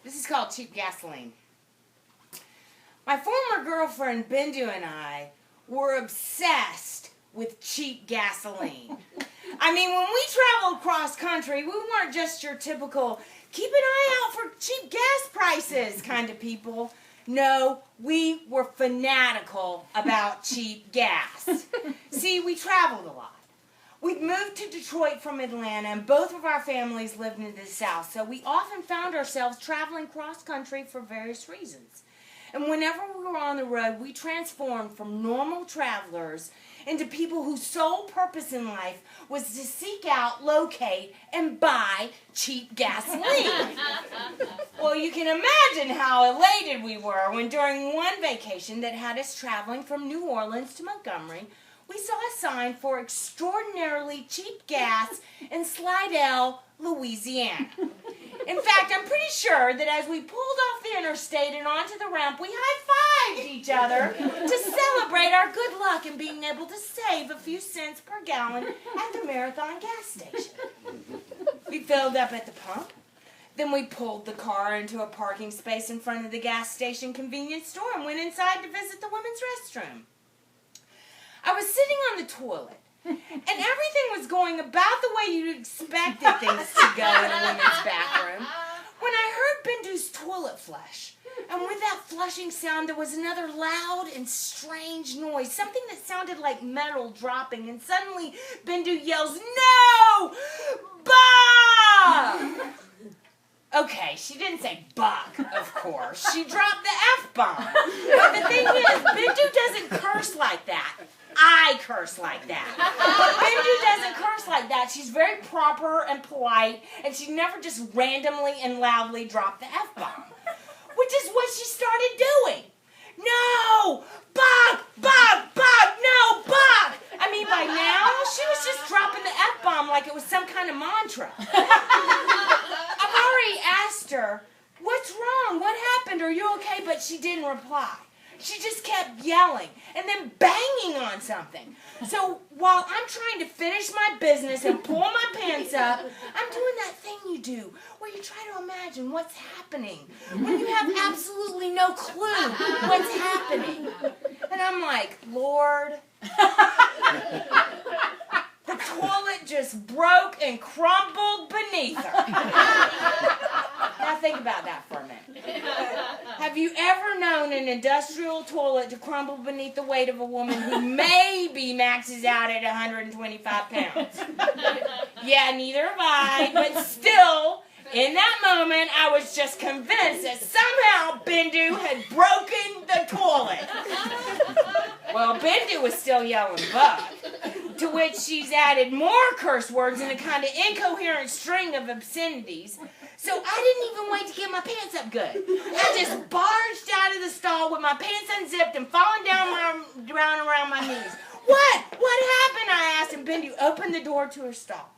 This is called cheap gasoline. My former girlfriend Bindu and I were obsessed with cheap gasoline. I mean, when we traveled cross country, we weren't just your typical keep an eye out for cheap gas prices kind of people. No, we were fanatical about cheap gas. See, we traveled a lot. We'd moved to Detroit from Atlanta, and both of our families lived in the South, so we often found ourselves traveling cross-country for various reasons. And whenever we were on the road, we transformed from normal travelers into people whose sole purpose in life was to seek out, locate, and buy cheap gasoline. Well, you can imagine how elated we were when during one vacation that had us traveling from New Orleans to Montgomery, we saw a sign for extraordinarily cheap gas in Slidell, Louisiana. In fact, I'm pretty sure that as we pulled off the interstate and onto the ramp, we high-fived each other to celebrate our good luck in being able to save a few cents per gallon at the Marathon gas station. We filled up at the pump. Then we pulled the car into a parking space in front of the gas station convenience store and went inside to visit the women's restroom. I was sitting on the toilet, and everything was going about the way you'd expected things to go in a women's bathroom when I heard Bindu's toilet flush. And with that flushing sound, there was another loud and strange noise, something that sounded like metal dropping, and suddenly Bindu yells, "No! Bob!" Okay, she didn't say buck, of course. She dropped the F-bomb. But the thing is, Bindu doesn't curse like that. I curse like that. Bindu doesn't curse like that. She's very proper and polite, and she never just randomly and loudly dropped the F-bomb, which is what she started doing. No! Buck! Buck! Buck! No! Buck! I mean, by now, she was just dropping the F-bomb like it was some kind of mantra. I've already asked her, "What's wrong? What happened? Are you okay?" But she didn't reply. She just kept yelling and then banging on something. So while I'm trying to finish my business and pull my pants up, I'm doing that thing you do where you try to imagine what's happening when you have absolutely no clue what's happening. And I'm like, Lord, the toilet just broke and crumbled beneath her. Now think about that for a minute. Have you ever known an industrial toilet to crumble beneath the weight of a woman who maybe maxes out at 125 pounds? Yeah, neither have I, but still, in that moment, I was just convinced that somehow Bindu had broken the toilet. Well, Bindu was still yelling buck, to which she's added more curse words in a kind of incoherent string of obscenities. So I didn't even wait to get my pants up good. I just barged out of the stall with my pants unzipped and falling down around my knees. What? What happened? I asked, and Bindu opened the door to her stall.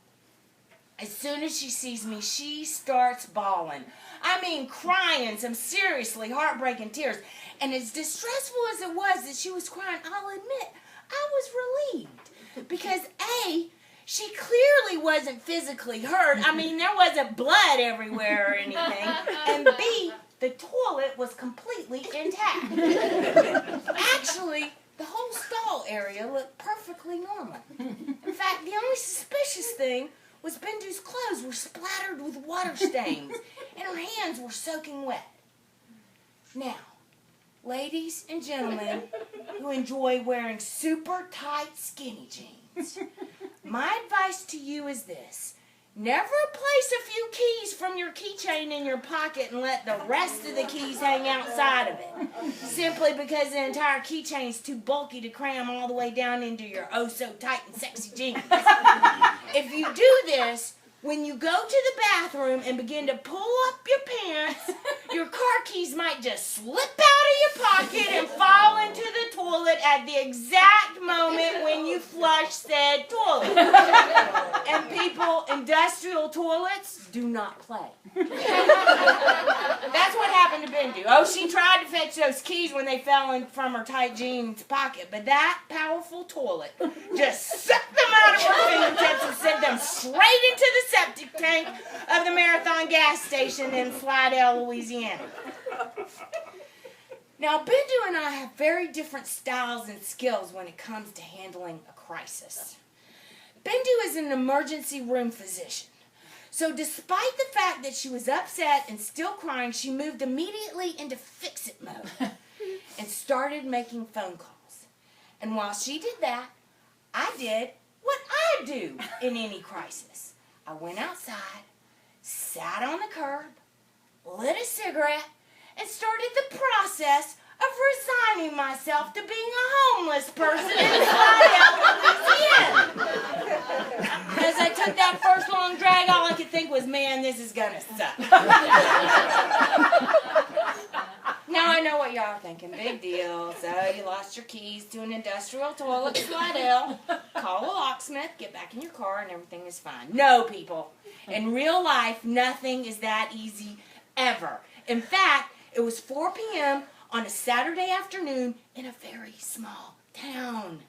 As soon as she sees me, she starts bawling. I mean, crying some seriously heartbreaking tears. And as distressful as it was that she was crying, I'll admit, I was relieved. Because A, she clearly wasn't physically hurt. I mean, there wasn't blood everywhere or anything. And B, the toilet was completely intact. Actually, the whole stall area looked perfectly normal. In fact, the only suspicious thing was Bindu's clothes were splattered with water stains, and her hands were soaking wet. Now, ladies and gentlemen who enjoy wearing super tight skinny jeans, my advice to you is this. Never place a few keys from your keychain in your pocket and let the rest of the keys hang outside of it. Simply because the entire keychain is too bulky to cram all the way down into your oh-so-tight and sexy jeans. If you do this, when you go to the bathroom and begin to pull up your pants, your car keys might just slip out of your pocket and fall into the toilet at the exact moment when you flush said toilet. And people, industrial toilets do not play. That's what happened to Bindu. Oh, she tried to fix catch those keys when they fell in from her tight jeans pocket, but that powerful toilet just sucked them out of her fingertips and sent them straight into the septic tank of the Marathon gas station in Slidell, Louisiana. Now, Bindu and I have very different styles and skills when it comes to handling a crisis. Bindu is an emergency room physician. So despite the fact that she was upset and still crying, she moved immediately into fix-it mode and started making phone calls. And while she did that, I did what I do in any crisis. I went outside, sat on the curb, lit a cigarette, and started the process of resigning myself to being a homeless person in Slidell, Louisiana. As I took that first long drag, all I could think was, man, this is gonna suck. Now I know what y'all are thinking. Big deal. So you lost your keys to an industrial toilet in Slidell. Call a locksmith, get back in your car, and everything is fine. No, people. In real life, nothing is that easy ever. In fact, it was 4 p.m. on a Saturday afternoon in a very small town.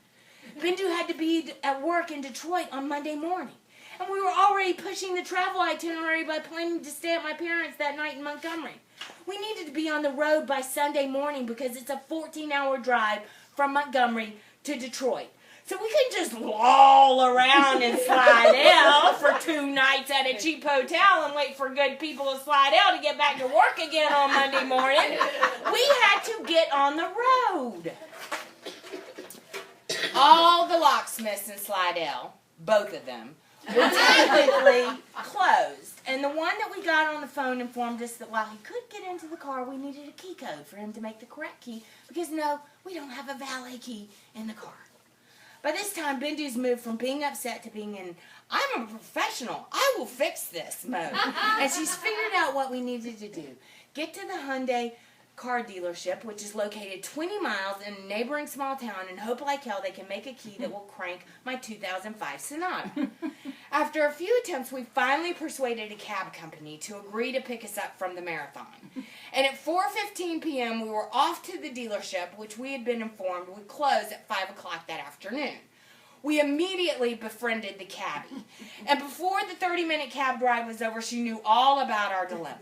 Bindu had to be at work in Detroit on Monday morning. And we were already pushing the travel itinerary by planning to stay at my parents' that night in Montgomery. We needed to be on the road by Sunday morning because it's a 14-hour drive from Montgomery to Detroit. So we couldn't just loll around in Slidell for 2 nights at a cheap hotel and wait for good people of Slidell to get back to work again on Monday morning. We had to get on the road. All the locksmiths in Slidell, both of them, were technically closed. And the one that we got on the phone informed us that while he could get into the car, we needed a key code for him to make the correct key because, no, we don't have a valet key in the car. By this time, Bindu's moved from being upset to being in, I'm a professional, I will fix this mode. And she's figured out what we needed to do. Get to the Hyundai car dealership, which is located 20 miles in a neighboring small town, and hope like hell they can make a key that will crank my 2005 Sonata. After a few attempts, we finally persuaded a cab company to agree to pick us up from the Marathon. And at 4:15 p.m., we were off to the dealership, which we had been informed would close at 5 o'clock that afternoon. We immediately befriended the cabbie. And before the 30-minute cab ride was over, she knew all about our dilemma.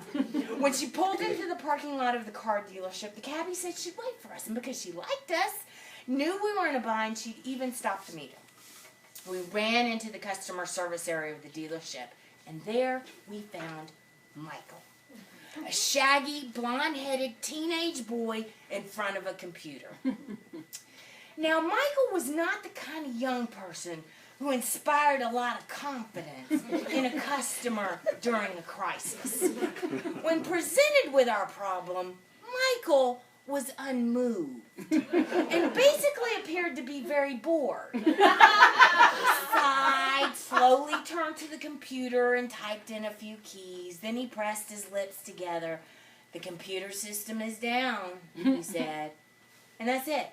When she pulled into the parking lot of the car dealership, the cabbie said she'd wait for us. And because she liked us, knew we were in a bind, she'd even stop to meet her. We ran into the customer service area of the dealership, and there we found Michael, a shaggy, blonde-headed teenage boy in front of a computer. Now, Michael was not the kind of young person who inspired a lot of confidence in a customer during a crisis. When presented with our problem, Michael was unmoved and basically appeared to be very bored. He sighed, slowly turned to the computer and typed in a few keys. Then he pressed his lips together. "The computer system is down," he said. And that's it.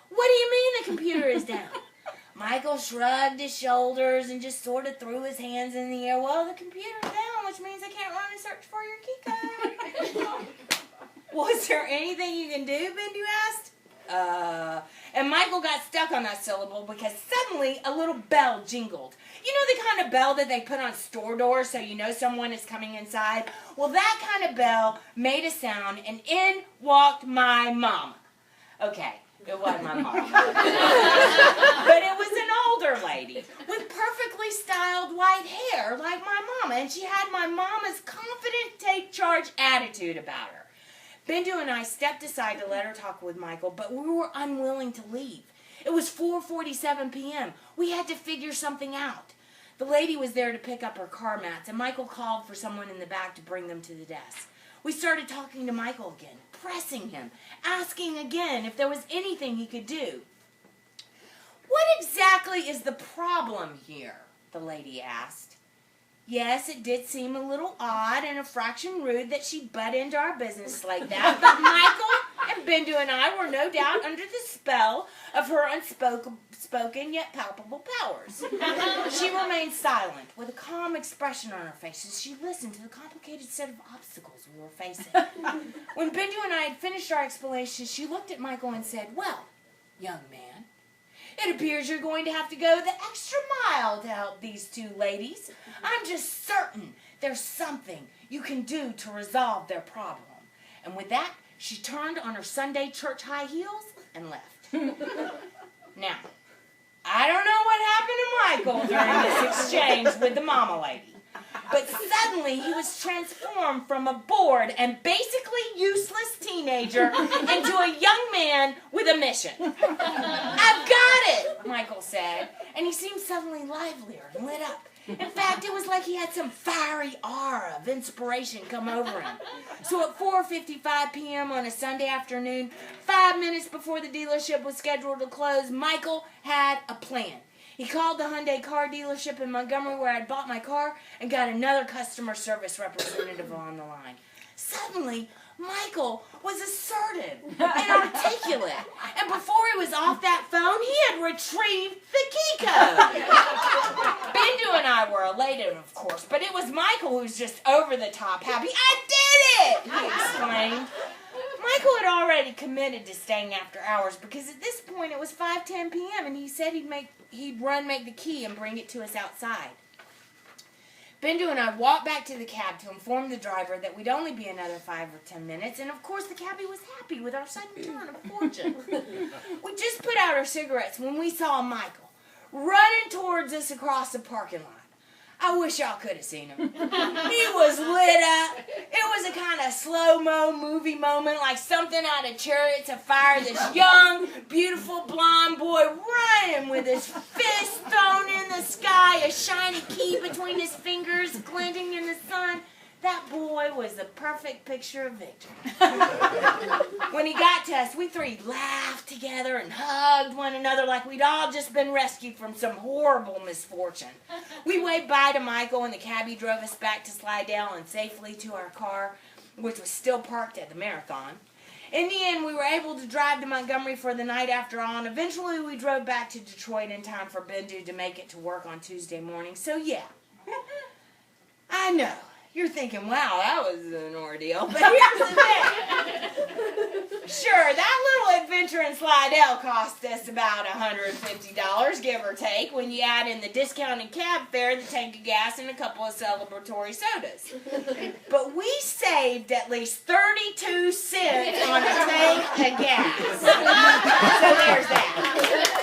"What do you mean the computer is down?" Michael shrugged his shoulders and just sort of threw his hands in the air. "Well, the computer's down, which means I can't run a search for your key code." "Was there anything you can do?" Bindu asked. And Michael got stuck on that syllable because suddenly a little bell jingled. You know the kind of bell that they put on store doors so you know someone is coming inside? Well, that kind of bell made a sound, and in walked my mom. Okay. It wasn't my mom. But it was an older lady with perfectly styled white hair like my mama. And she had my mama's confident, take-charge attitude about her. Bindu and I stepped aside to let her talk with Michael, but we were unwilling to leave. It was 4:47 p.m. We had to figure something out. The lady was there to pick up her car mats, and Michael called for someone in the back to bring them to the desk. We started talking to Michael again, pressing him, asking again if there was anything he could do. "What exactly is the problem here?" the lady asked. Yes, it did seem a little odd and a fraction rude that she'd butt into our business like that, but Michael And Bindu and I were no doubt under the spell of her unspoken yet palpable powers. She remained silent, with a calm expression on her face as she listened to the complicated set of obstacles we were facing. When Bindu and I had finished our explanation, she looked at Michael and said, "Well, young man, it appears you're going to have to go the extra mile to help these two ladies. I'm just certain there's something you can do to resolve their problem." And with that, she turned on her Sunday church high heels and left. Now, I don't know what happened to Michael during this exchange with the mama lady, but suddenly he was transformed from a bored and basically useless teenager into a young man with a mission. "I've got it," Michael said, and he seemed suddenly livelier and lit up. In fact, it was like he had some fiery aura of inspiration come over him. So at 4:55 p.m. on a Sunday afternoon, 5 minutes before the dealership was scheduled to close, Michael had a plan. He called the Hyundai car dealership in Montgomery where I'd bought my car and got another customer service representative on the line. Suddenly, Michael was assertive and articulate, and before he was off that phone, he had retrieved the key code. Bindu and I were elated, of course, but it was Michael who was just over the top happy. "I did it!" he exclaimed. Michael had already committed to staying after hours because at this point it was 5:10 p.m. and he said he'd make the key and bring it to us outside. Bindu and I walked back to the cab to inform the driver that we'd only be another 5 or 10 minutes, and of course the cabbie was happy with our sudden turn of fortune. We just put out our cigarettes when we saw Michael running towards us across the parking lot. I wish y'all could have seen him. He was lit up. It was a kind of slow-mo movie moment, like something out of Chariots of Fire. This young, beautiful, blonde boy running with his fist thrown in the sky, a shiny key between his fingers, glinting in the sun. That boy was the perfect picture of victory. When he got to us, we three laughed together and hugged one another like we'd all just been rescued from some horrible misfortune. We waved bye to Michael, and the cabbie drove us back to Slidell and safely to our car, which was still parked at the Marathon. In the end, we were able to drive to Montgomery for the night after all, and eventually we drove back to Detroit in time for Bindu to make it to work on Tuesday morning. So yeah, I know. You're thinking, wow, that was an ordeal. But here's the thing. Sure, that little adventure in Slidell cost us about $150, give or take, when you add in the discounted cab fare, the tank of gas, and a couple of celebratory sodas. But we saved at least 32 cents on a tank of gas. So there's that.